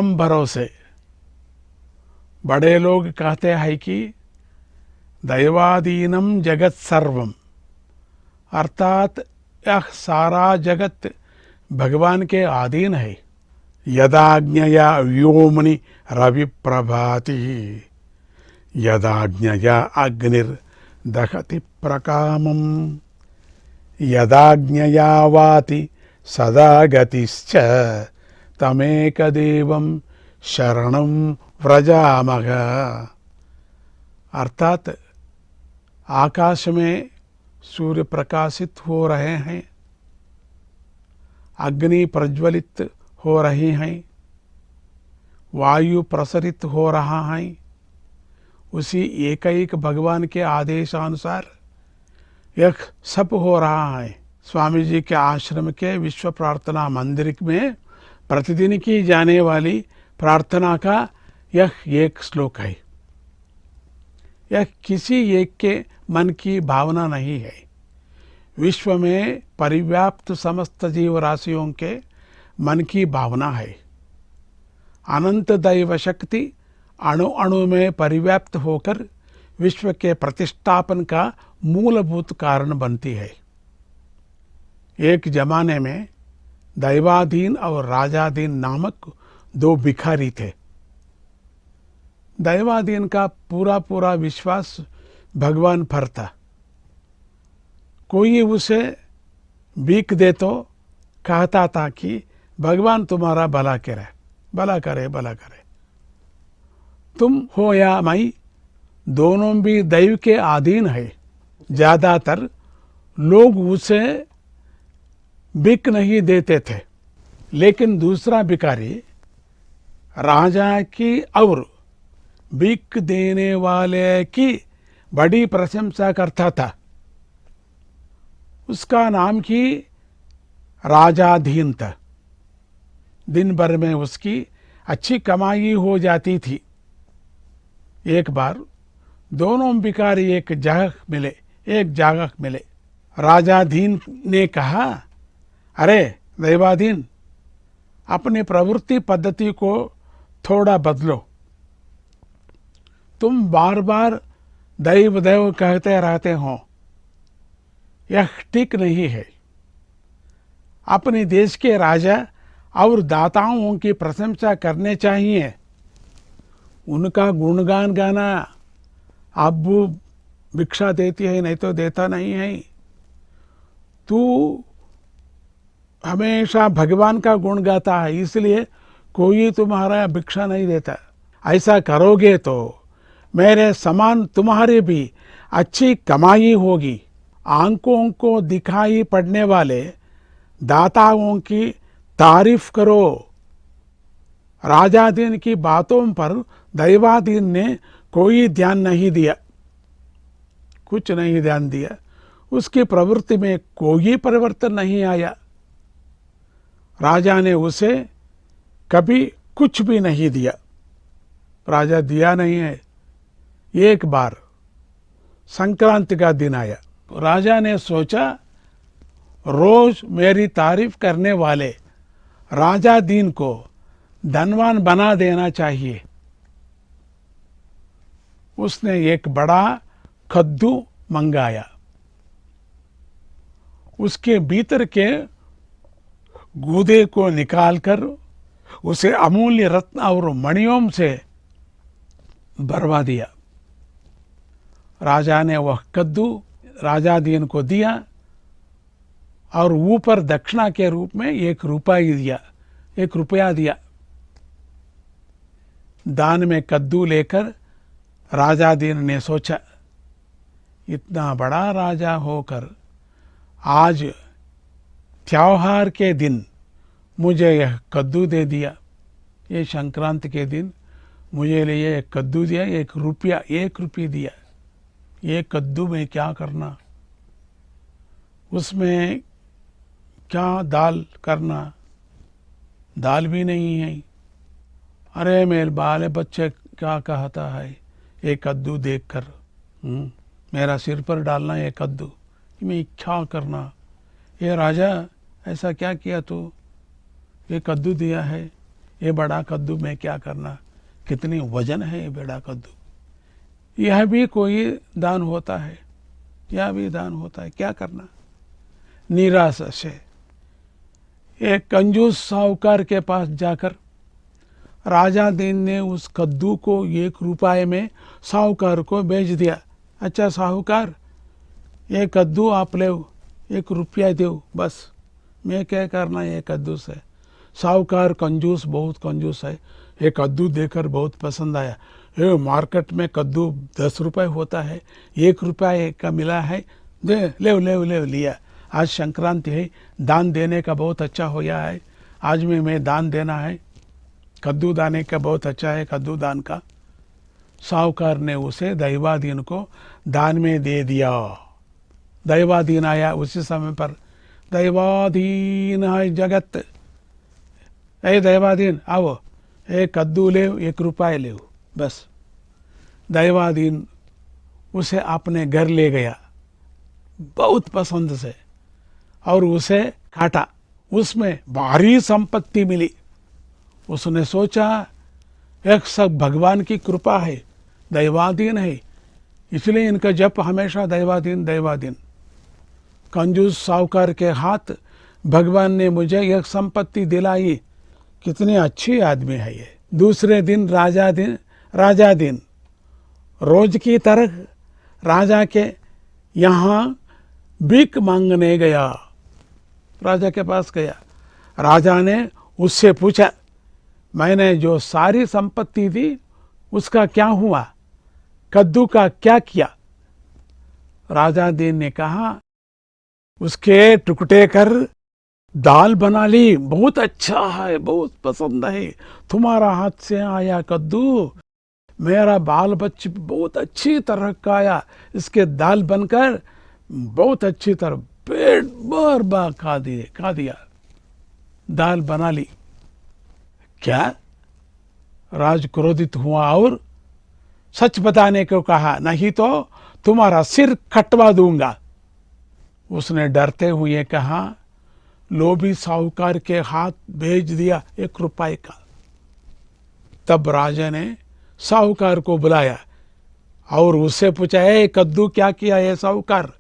आम भरोसे। बड़े लोग कहते हैं कि दैवाधीनम जगत सर्वम, अर्थात यह सारा जगत भगवान के अधीन है। यदाज्ञया व्योमनि रविप्रभाति, यदाज्ञया अग्निर्दहति प्रकामम, यदाज्ञया वाति सदा गतिश्च तमेकदेवं शरणं व्रजामः। अर्थात आकाश में सूर्य प्रकाशित हो रहे हैं, अग्नि प्रज्वलित हो रही हैं, वायु प्रसरित हो रहा है, उसी एक भगवान के आदेशानुसार यह सब हो रहा है। स्वामी जी के आश्रम के विश्व प्रार्थना मंदिर में प्रतिदिन की जाने वाली प्रार्थना का यह एक श्लोक है। यह किसी एक के मन की भावना नहीं है, विश्व में परिव्याप्त समस्त जीव राशियों के मन की भावना है। अनंत दैव शक्ति अणु अणु में परिव्याप्त होकर विश्व के प्रतिष्ठापन का मूलभूत कारण बनती है। एक जमाने में दैवाधीन और राजाधीन नामक दो भिखारी थे। दैवाधीन का पूरा पूरा विश्वास भगवान पर था। कोई उसे भीख दे तो कहता था कि भगवान तुम्हारा भला करे, भला करे, भला करे। तुम हो या मैं, दोनों भी दैव के अधीन है। ज्यादातर लोग उसे भीख नहीं देते थे, लेकिन दूसरा भिखारी राजा की और भीख देने वाले की बड़ी प्रशंसा करता था। उसका नाम ही राजाधीन था। दिन भर में उसकी अच्छी कमाई हो जाती थी। एक बार दोनों भिखारी एक जगह मिले। राजाधीन ने कहा, अरे दैवाधीन, अपनी प्रवृत्ति पद्धति को थोड़ा बदलो। तुम बार बार दैव दैव कहते रहते हो, यह ठीक नहीं है। अपने देश के राजा और दाताओं की प्रशंसा करने चाहिए, उनका गुणगान गाना। अब्बू भिक्षा देती है, नहीं तो देता नहीं है। तू हमेशा भगवान का गुण गाता है, इसलिए कोई तुम्हारा भिक्षा नहीं देता। ऐसा करोगे तो मेरे समान तुम्हारी भी अच्छी कमाई होगी। आंखों को दिखाई पड़ने वाले दाताओं की तारीफ करो। राजाधीन की बातों पर दैवाधीन ने कोई ध्यान नहीं दिया, कुछ नहीं ध्यान दिया। उसकी प्रवृत्ति में कोई परिवर्तन नहीं आया। राजा ने उसे कभी कुछ भी नहीं दिया। राजा दिया नहीं है। एक बार संक्रांति का दिन आया। राजा ने सोचा, रोज मेरी तारीफ करने वाले राजाधीन को धनवान बना देना चाहिए। उसने एक बड़ा कद्दू मंगाया। उसके भीतर के गूदे को निकालकर उसे अमूल्य रत्न और मणियों से भरवा दिया। राजा ने वह कद्दू राजाधीन को दिया और ऊपर दक्षिणा के रूप में 1 रुपया दिया। दान में कद्दू लेकर राजाधीन ने सोचा, इतना बड़ा राजा होकर आज त्योहार के दिन मुझे यह कद्दू दे दिया। ये संक्रांति के दिन मुझे लिए एक कद्दू दिया, 1 रुपया दिया। ये कद्दू में क्या करना, उसमें क्या दाल करना, दाल भी नहीं है। अरे मेरे बाल बच्चे क्या कहता है, ये कद्दू देखकर मेरा सिर पर डालना ये कद्दू, मैं क्या करना। ये राजा ऐसा क्या किया तू, ये कद्दू दिया है, ये बड़ा कद्दू में क्या करना, कितनी वजन है ये बड़ा कद्दू। यह भी कोई दान होता है, यह भी दान होता है, क्या करना। निराशा से एक कंजूस साहूकार के पास जाकर राजा दीन ने उस कद्दू को 1 रुपये में साहूकार को बेच दिया। अच्छा साहूकार, ये कद्दू आप ले, 1 रुपया दो, बस मैं क्या करना ये कद्दू से। साहूकार कंजूस, बहुत कंजूस है। ये कद्दू देकर बहुत पसंद आया। ये मार्केट में कद्दू 10 रुपये होता है, 1 रुपया का मिला है, दे ले ले ले लिया। आज संक्रांति है, दान देने का बहुत अच्छा हो गया है, आज में मैं दान देना है, कद्दू दाने का बहुत अच्छा है, कद्दू दान का। साहूकार ने उसे दैवाधीन को दान में दे दिया। दैवाधीन आया उसी समय पर, दैवाधीन है जगत, ए दैवाधीन आओ, एक कद्दू ले, 1 रुपये ले, बस। दैवाधीन उसे अपने घर ले गया बहुत पसंद से, और उसे काटा, उसमें भारी संपत्ति मिली। उसने सोचा एक सब भगवान की कृपा है, दैवाधीन है, इसलिए इनका जप हमेशा दैवाधीन दैवाधीन। कंजूस साहूकार के हाथ भगवान ने मुझे एक संपत्ति दिलाई, कितनी अच्छी आदमी है ये। दूसरे दिन राजा दिन रोज की तरह राजा के यहाँ भीख मांगने गया। राजा के पास गया, राजा ने उससे पूछा, मैंने जो सारी संपत्ति दी उसका क्या हुआ, कद्दू का क्या किया। राजा दीन ने कहा, उसके टुकड़े कर दाल बना ली, बहुत अच्छा है, बहुत पसंद है, तुम्हारा हाथ से आया कद्दू मेरा बाल बच्चे बहुत अच्छी तरह खाया, इसके दाल बनकर बहुत अच्छी तरह पेट भर बार खा दिया, दाल बना ली। क्या? राज क्रोधित हुआ और सच बताने को कहा, नहीं तो तुम्हारा सिर कटवा दूंगा। उसने डरते हुए कहा, लोभी साहूकार के हाथ भेज दिया 1 रुपये का। तब राजा ने साहूकार को बुलाया और उससे पूछा, ए कद्दू क्या किया, ये साहूकार,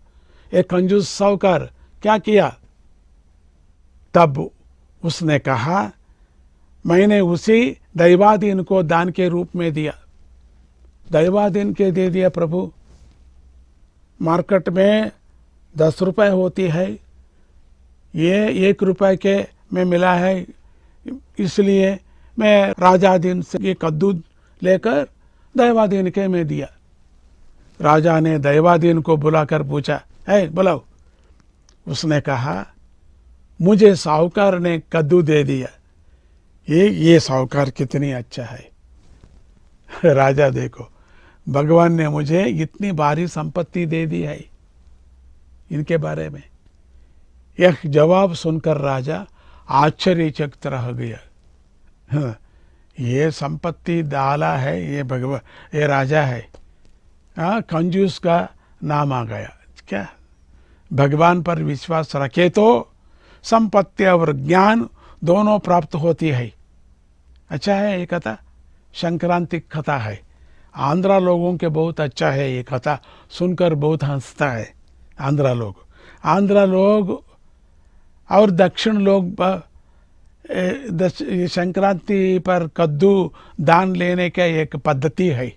ये कंजूस साहूकार क्या किया। तब उसने कहा, मैंने उसी दैवाधीन को दान के रूप में दिया। दैवाधीन के दे दिया प्रभु, मार्केट में 10 रुपये होती है, ये 1 रुपये के में मिला है, इसलिए मैं राजाधीन से ये कद्दू लेकर दैवाधीन के में दिया। राजा ने दैवाधीन को बुलाकर पूछा, है बुलाओ। उसने कहा, मुझे साहूकार ने कद्दू दे दिया, ये साहूकार कितनी अच्छा है। राजा देखो, भगवान ने मुझे इतनी भारी संपत्ति दे दी है, इनके बारे में। यह जवाब सुनकर राजा आश्चर्यचकित रह गया। हाँ, ये संपत्ति डाला है, ये राजा है। हाँ, कंजूस का नाम आ गया। क्या? भगवान पर विश्वास रखे तो संपत्ति और ज्ञान दोनों प्राप्त होती है। अच्छा है ये कथा, संक्रांति कथा है। आंध्रा लोगों के बहुत अच्छा है ये कथा, सुनकर बहुत हंसता है आंध्रा लोग और दक्षिण लोग संक्रांति पर कद्दू दान लेने का एक पद्धति है।